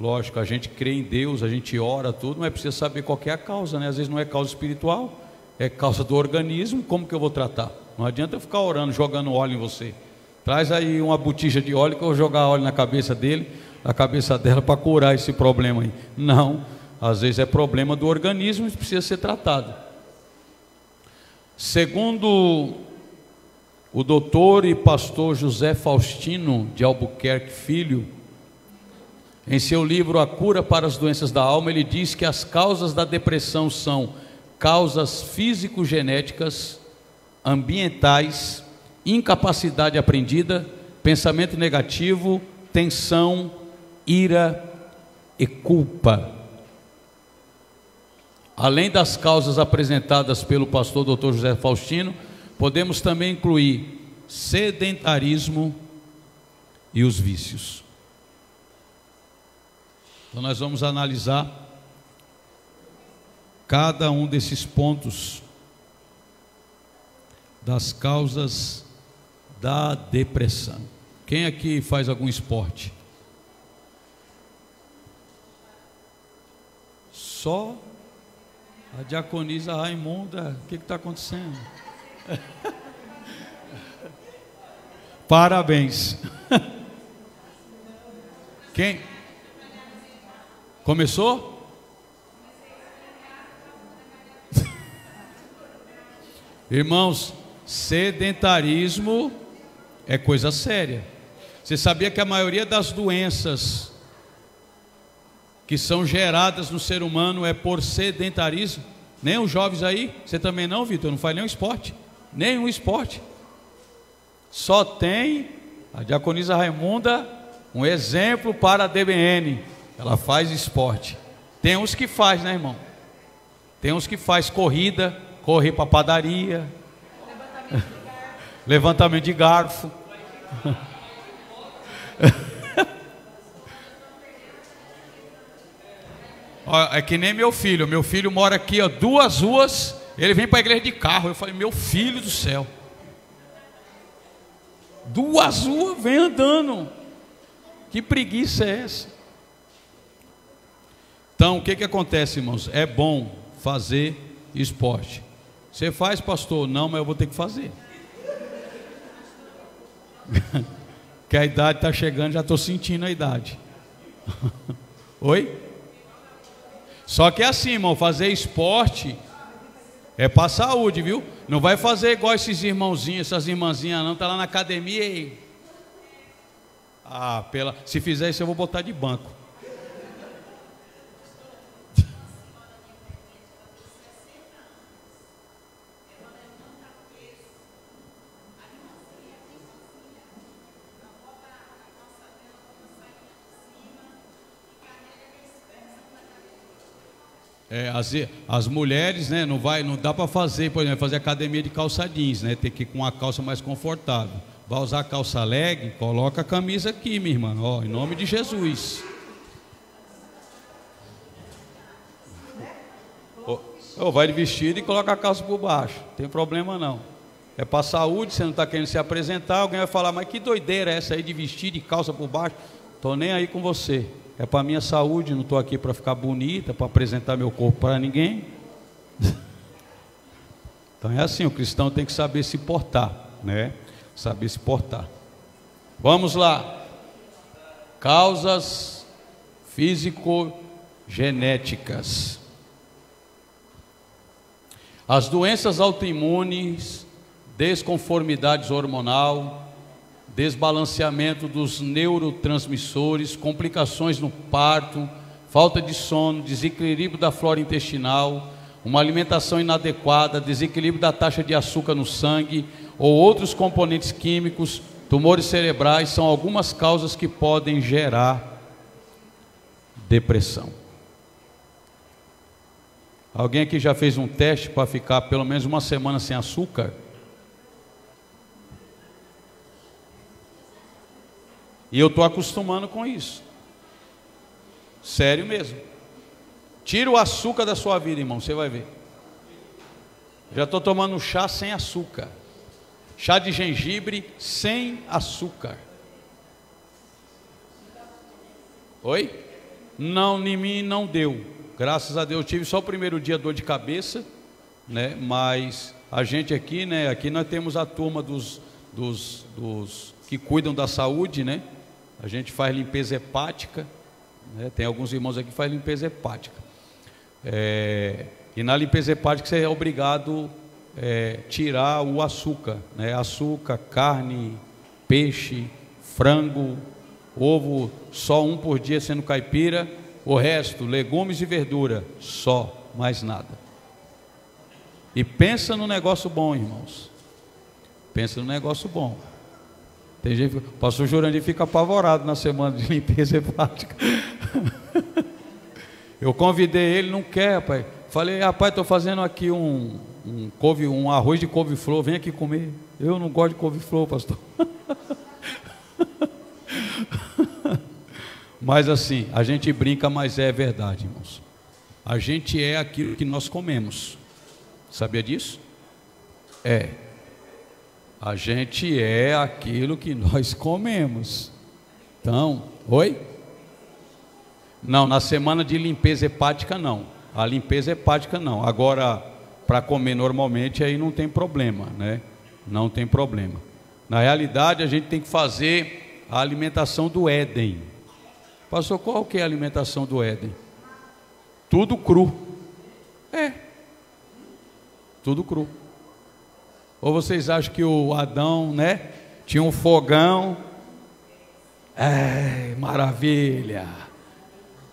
lógico, a gente crê em Deus, a gente ora tudo, mas precisa saber qual que é a causa, né? Às vezes não é causa espiritual, é causa do organismo. Como que eu vou tratar? Não adianta eu ficar orando, jogando óleo em você. Traz aí uma botija de óleo que eu vou jogar óleo na cabeça dele, na cabeça dela, para curar esse problema aí. Não, às vezes é problema do organismo e precisa ser tratado. Segundo o doutor e pastor José Faustino de Albuquerque Filho, em seu livro A Cura para as Doenças da Alma, ele diz que as causas da depressão são causas físico-genéticas, ambientais, incapacidade aprendida, pensamento negativo, tensão, ira e culpa. Além das causas apresentadas pelo pastor Dr. José Faustino, podemos também incluir sedentarismo e os vícios. Então nós vamos analisar cada um desses pontos das causas da depressão. Quem aqui faz algum esporte? Só a diaconisa Raimunda. O que está acontecendo? Parabéns. Quem? Começou? Irmãos, sedentarismo é coisa séria. Você sabia que a maioria das doenças que são geradas no ser humano é por sedentarismo? Nem os jovens aí, você também não, Vitor, não faz nenhum esporte. Nenhum esporte. Só tem a diaconisa Raimunda, um exemplo para a DBN. Ela faz esporte. Tem uns que faz, né, irmão? Tem uns que faz corrida, correr para padaria, levantamento de garfo. É que nem meu filho mora aqui, ó, 2 ruas, ele vem para a igreja de carro. Eu falei, meu filho do céu, 2 ruas, vem andando, que preguiça é essa? Então, o que acontece, irmãos? É bom fazer esporte. Você faz, pastor? Não, mas eu vou ter que fazer. Que a idade está chegando, já estou sentindo a idade. Oi? Só que é assim, irmão, fazer esporte é para a saúde, viu? Não vai fazer igual esses irmãozinhos, essas irmãzinhas não, tá lá na academia e... se fizer isso eu vou botar de banco. As mulheres, né, não dá para fazer, por exemplo, fazer academia de calça jeans, né, tem que ir com uma calça mais confortável. Vai usar calça leg, coloca a camisa aqui, minha irmã, ó, em nome de Jesus. Vai de vestido e coloca a calça por baixo, não tem problema não. É para saúde, você não está querendo se apresentar, alguém vai falar, mas que doideira é essa aí de vestir de calça por baixo? Estou nem aí com você. É para a minha saúde, não estou aqui para ficar bonita, para apresentar meu corpo para ninguém. Então é assim, o cristão tem que saber se portar, né? Saber se portar. Vamos lá. Causas físico-genéticas. As doenças autoimunes, desconformidades hormonal, desbalanceamento dos neurotransmissores, complicações no parto, falta de sono, desequilíbrio da flora intestinal, uma alimentação inadequada, desequilíbrio da taxa de açúcar no sangue ou outros componentes químicos, tumores cerebrais, são algumas causas que podem gerar depressão. Alguém aqui já fez um teste para ficar pelo menos uma semana sem açúcar? E eu estou acostumando com isso. Sério mesmo. Tira o açúcar da sua vida, irmão, você vai ver. Já estou tomando chá sem açúcar. Chá de gengibre sem açúcar. Oi? Não, em mim não deu. Graças a Deus, eu tive só o primeiro dia dor de cabeça, né? Mas a gente aqui, né? Aqui nós temos a turma dos que cuidam da saúde, né? A gente faz limpeza hepática, né? Tem alguns irmãos aqui que fazem limpeza hepática. E na limpeza hepática você é obrigado a tirar o açúcar, né? Açúcar, carne, peixe, frango, ovo, só um por dia sendo caipira, o resto, legumes e verdura, só, mais nada. E pensa no negócio bom, irmãos. Pensa no negócio bom. Tem gente, o pastor Jurandir fica apavorado na semana de limpeza hepática. Eu convidei ele, não quer, rapaz. Falei, rapaz, estou fazendo aqui um arroz de couve-flor, vem aqui comer. Eu não gosto de couve-flor, pastor. Mas assim, a gente brinca, mas é verdade, irmãos. A gente é aquilo que nós comemos. Sabia disso? A gente é aquilo que nós comemos. Então, oi? Não, na semana de limpeza hepática não. A limpeza hepática não. Agora, para comer normalmente aí não tem problema, né? Não tem problema. Na realidade, a gente tem que fazer a alimentação do Éden. Pastor, qual que é a alimentação do Éden? Tudo cru. Tudo cru. Ou vocês acham que o Adão, né, tinha um fogão? Maravilha,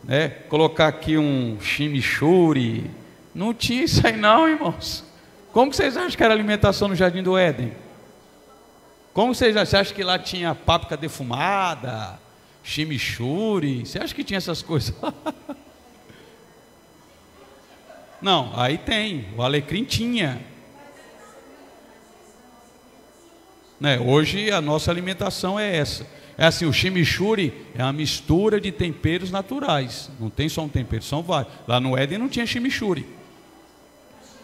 né? Colocar aqui um chimichurri. Não tinha isso aí não, irmãos. Como que vocês acham que era a alimentação no Jardim do Éden? Como vocês acham que lá tinha páprica defumada, chimichurri? Você acha que tinha essas coisas? Não, aí tem. O alecrim tinha. Né? Hoje a nossa alimentação é essa. É assim, o chimichurri é uma mistura de temperos naturais. Não tem só um tempero, são vários. Lá no Éden não tinha chimichurri.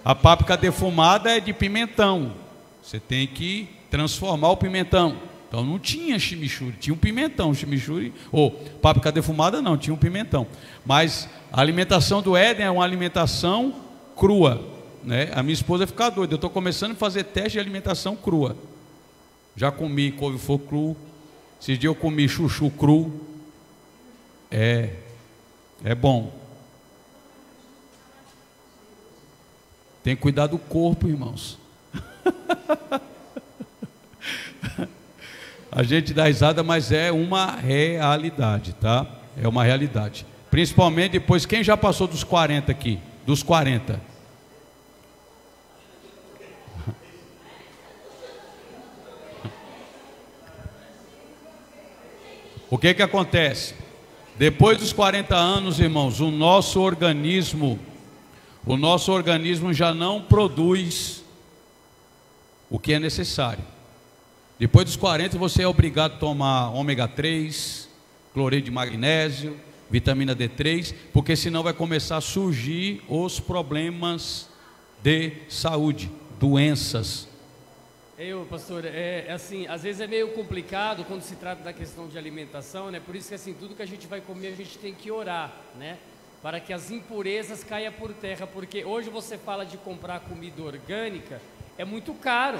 A páprica defumada é de pimentão. Você tem que transformar o pimentão. Então não tinha chimichurri, tinha um pimentão. Chimichurri, ou páprica defumada não, tinha um pimentão. Mas a alimentação do Éden é uma alimentação crua, né? A minha esposa fica doida. Eu estou começando a fazer teste de alimentação crua. Já comi couve-flor cru. Esses dias eu comi chuchu cru. É bom. Tem que cuidar do corpo, irmãos. A gente dá risada, mas é uma realidade, tá? É uma realidade. Principalmente depois, quem já passou dos 40 aqui? Dos 40. O que que acontece? Depois dos 40 anos, irmãos, o nosso organismo já não produz o que é necessário. Depois dos 40 você é obrigado a tomar ômega 3, cloreto de magnésio, vitamina D3, porque senão vai começar a surgir os problemas de saúde, doenças. Pastor, assim, às vezes é meio complicado quando se trata da questão de alimentação, né? Por isso que assim, tudo que a gente vai comer a gente tem que orar, né? Para que as impurezas caiam por terra, porque hoje você fala de comprar comida orgânica, é muito caro.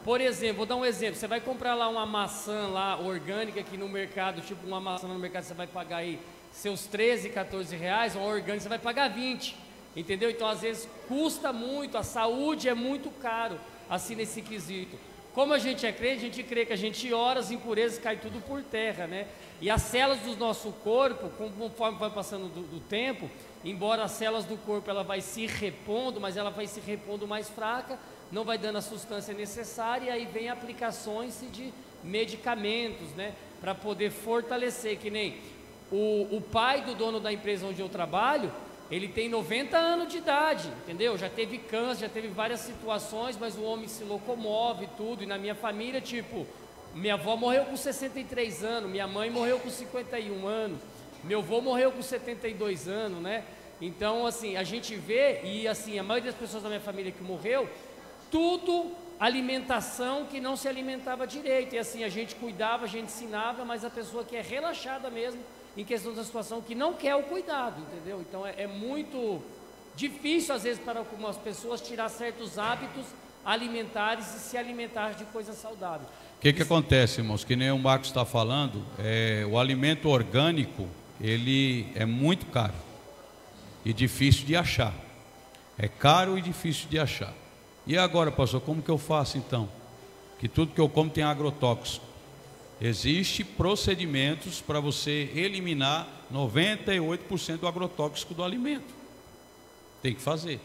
Por exemplo, vou dar um exemplo, você vai comprar lá uma maçã lá orgânica aqui no mercado, tipo uma maçã no mercado você vai pagar aí seus 13, 14 reais, uma orgânica você vai pagar 20, entendeu? Então às vezes custa muito, a saúde é muito caro, assim nesse quesito. Como a gente é crente, a gente crê que a gente ora, as impurezas caem tudo por terra, né? E as células do nosso corpo, conforme vai passando do tempo, embora as células do corpo ela vai se repondo, mas ela vai se repondo mais fraca, não vai dando a substância necessária, e aí vem aplicações de medicamentos, né? Para poder fortalecer, que nem o pai do dono da empresa onde eu trabalho, ele tem 90 anos de idade, entendeu? Já teve câncer, já teve várias situações, mas o homem se locomove e tudo. E na minha família, tipo, minha avó morreu com 63 anos, minha mãe morreu com 51 anos, meu avô morreu com 72 anos, né? Então, assim, a gente vê, e assim, a maioria das pessoas da minha família que morreu, tudo alimentação que não se alimentava direito. E assim, a gente cuidava, a gente ensinava, mas a pessoa que é relaxada mesmo, em questão da situação, que não quer o cuidado, entendeu? Então é muito difícil às vezes para algumas pessoas tirar certos hábitos alimentares e se alimentar de coisas saudáveis. O que acontece, irmãos? Que nem o Marcos está falando, o alimento orgânico, ele é muito caro e difícil de achar. É caro e difícil de achar. E agora, pastor, como que eu faço então? Que tudo que eu como tem agrotóxico. Existem procedimentos para você eliminar 98% do agrotóxico do alimento. Tem que fazer.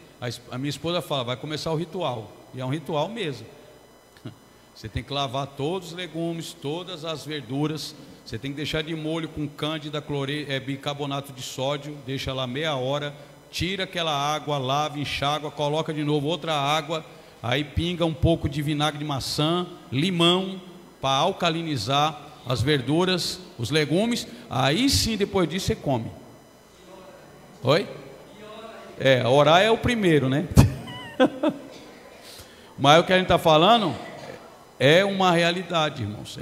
A minha esposa fala, vai começar o ritual. E é um ritual mesmo. Você tem que lavar todos os legumes, todas as verduras. Você tem que deixar de molho com cândida, bicarbonato de sódio. Deixa lá meia hora. Tira aquela água, lava, enxágua, coloca de novo outra água. Aí pinga um pouco de vinagre de maçã, limão, para alcalinizar as verduras, os legumes. Aí sim, depois disso você come. Oi? Orar é o primeiro, né? Mas o que a gente está falando, é uma realidade, irmãos.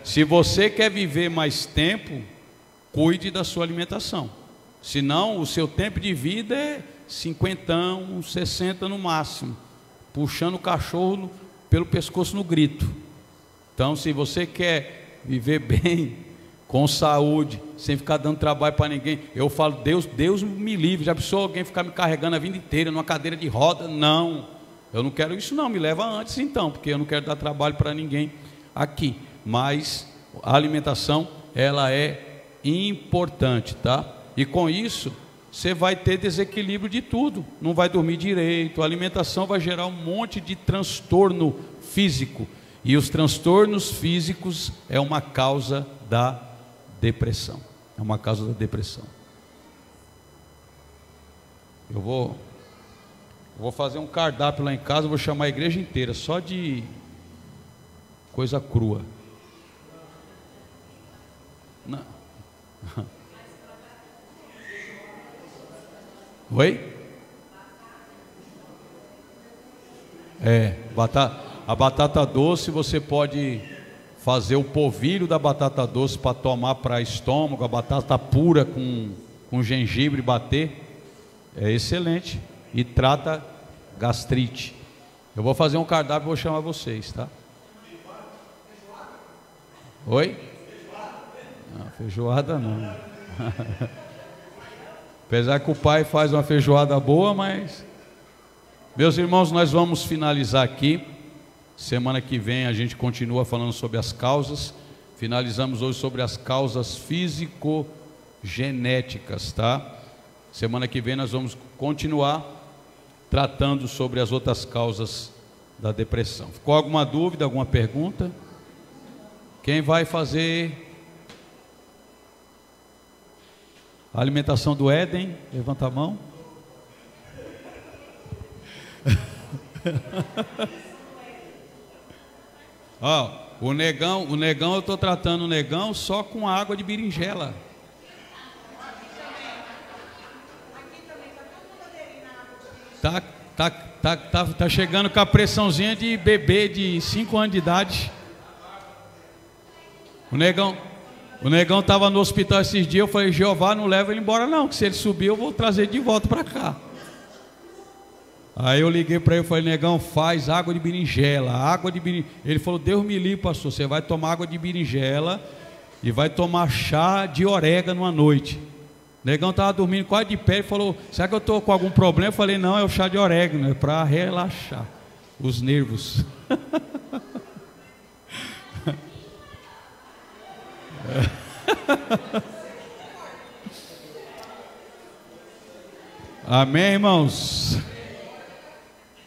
Se você quer viver mais tempo, cuide da sua alimentação. Senão, o seu tempo de vida é 50, 60 no máximo, puxando o cachorro pelo pescoço no grito. Então, se você quer viver bem, com saúde, sem ficar dando trabalho para ninguém, eu falo, Deus me livre. Já pensou alguém ficar me carregando a vida inteira numa cadeira de roda? Não, eu não quero isso não, me leva antes então, porque eu não quero dar trabalho para ninguém aqui. Mas a alimentação, ela é importante, tá? E com isso, você vai ter desequilíbrio de tudo, não vai dormir direito, a alimentação vai gerar um monte de transtorno físico, e os transtornos físicos é uma causa da depressão, é uma causa da depressão. Eu vou fazer um cardápio lá em casa, vou chamar a igreja inteira, só de coisa crua. Não. Oi? A batata doce, você pode fazer o polvilho da batata doce para tomar para estômago, a batata pura com gengibre, bater, é excelente e trata gastrite. Eu vou fazer um cardápio e vou chamar vocês, tá? Oi? Não, feijoada não. Apesar que o pai faz uma feijoada boa, mas... Meus irmãos, nós vamos finalizar aqui. Semana que vem a gente continua falando sobre as causas. Finalizamos hoje sobre as causas físico-genéticas, tá? Semana que vem nós vamos continuar tratando sobre as outras causas da depressão. Ficou alguma dúvida, alguma pergunta? Quem vai fazer a alimentação do Éden? Levanta a mão. Ó, o negão, eu estou tratando o negão só com água de berinjela. Tá chegando com a pressãozinha de bebê de 5 anos de idade. O negão estava no hospital esses dias. Eu falei, Jeová, não leva ele embora não, que se ele subir eu vou trazer de volta para cá. Aí eu liguei para ele e falei, negão, faz água de berinjela, Ele falou, Deus me livre, pastor, você vai tomar água de berinjela e vai tomar chá de orégano à noite. O negão estava dormindo quase de pé e falou, será que eu estou com algum problema? Eu falei, não, é o chá de orégano, é para relaxar os nervos. Amém, irmãos?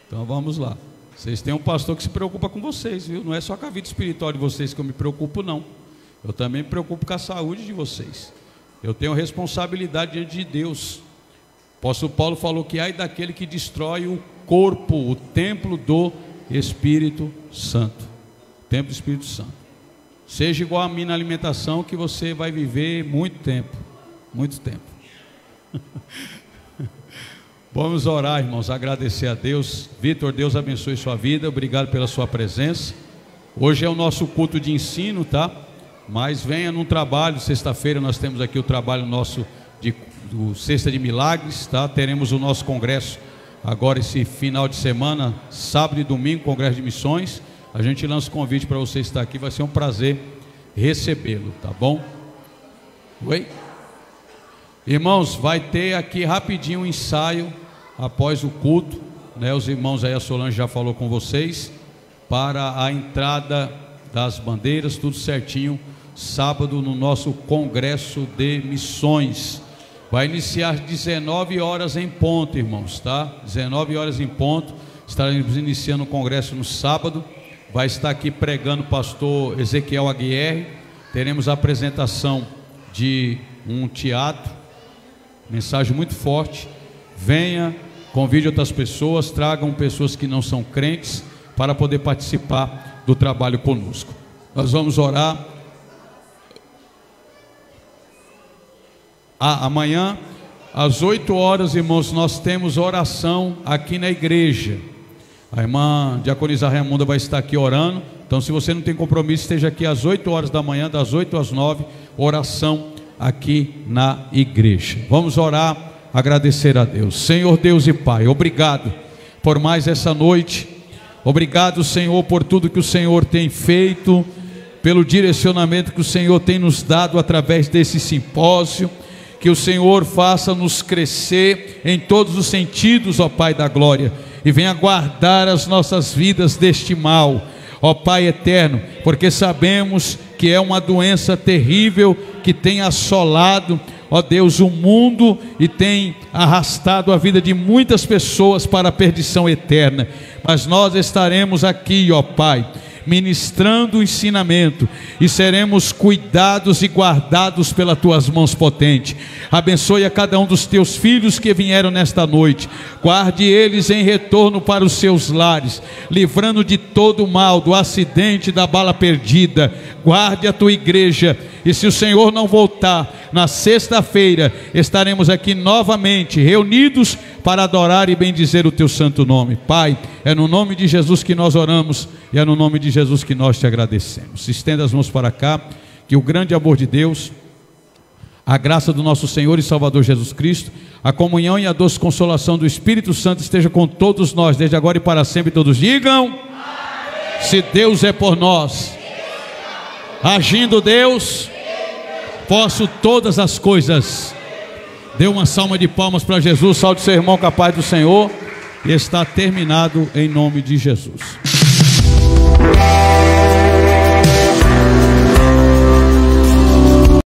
Então vamos lá. Vocês têm um pastor que se preocupa com vocês, viu? Não é só com a vida espiritual de vocês que eu me preocupo, não. Eu também me preocupo com a saúde de vocês. Eu tenho responsabilidade diante de Deus. O apóstolo Paulo falou que ai daquele que destrói o corpo, o templo do Espírito Santo. O templo do Espírito Santo. Seja igual a mim na alimentação, que você vai viver muito tempo. Muito tempo. Vamos orar, irmãos, agradecer a Deus. Vitor, Deus abençoe sua vida, obrigado pela sua presença. Hoje é o nosso culto de ensino, tá? Mas venha num trabalho, sexta-feira nós temos aqui o trabalho nosso do Sexta de Milagres, tá? Teremos o nosso congresso agora esse final de semana, sábado e domingo, congresso de missões. A gente lança o convite para você estar aqui, vai ser um prazer recebê-lo, tá bom? Oi? Irmãos, vai ter aqui rapidinho um ensaio após o culto, né? Os irmãos aí, a Solange já falou com vocês, para a entrada das bandeiras, tudo certinho, sábado no nosso congresso de missões. Vai iniciar às 19 horas em ponto, irmãos, tá? 19 horas em ponto, estaremos iniciando o congresso no sábado. Vai estar aqui pregando o pastor Ezequiel Aguiar. Teremos a apresentação de um teatro, mensagem muito forte. Venha, convide outras pessoas, tragam pessoas que não são crentes para poder participar do trabalho conosco. Nós vamos orar. Amanhã às 8 horas, irmãos, nós temos oração aqui na igreja. A irmã Diaconisa Raimunda vai estar aqui orando. Então, se você não tem compromisso, esteja aqui às 8 horas da manhã, das 8 às 9, oração aqui na igreja. Vamos orar, agradecer a Deus. Senhor Deus e Pai, obrigado por mais essa noite. Obrigado, Senhor, por tudo que o Senhor tem feito, pelo direcionamento que o Senhor tem nos dado através desse simpósio. Que o Senhor faça-nos crescer em todos os sentidos, ó Pai da glória, e venha guardar as nossas vidas deste mal, ó Pai eterno, porque sabemos que é uma doença terrível que tem assolado, ó Deus, o mundo e tem arrastado a vida de muitas pessoas para a perdição eterna. Mas nós estaremos aqui, ó Pai, ministrando o ensinamento, e seremos cuidados e guardados pelas tuas mãos potentes. Abençoe a cada um dos teus filhos que vieram nesta noite, guarde eles em retorno para os seus lares, livrando de todo o mal, do acidente, da bala perdida. Guarde a tua igreja, e se o Senhor não voltar, na sexta-feira estaremos aqui novamente reunidos para adorar e bendizer o teu santo nome. Pai, é no nome de Jesus que nós oramos, e é no nome de Jesus que nós te agradecemos. Estenda as mãos para cá, que o grande amor de Deus, a graça do nosso Senhor e Salvador Jesus Cristo, a comunhão e a doce consolação do Espírito Santo esteja com todos nós, desde agora e para sempre. Todos digam: amém. Se Deus é por nós, agindo Deus, posso todas as coisas. Dê uma salva de palmas para Jesus. Saúde seu irmão com a paz do Senhor. E está terminado em nome de Jesus.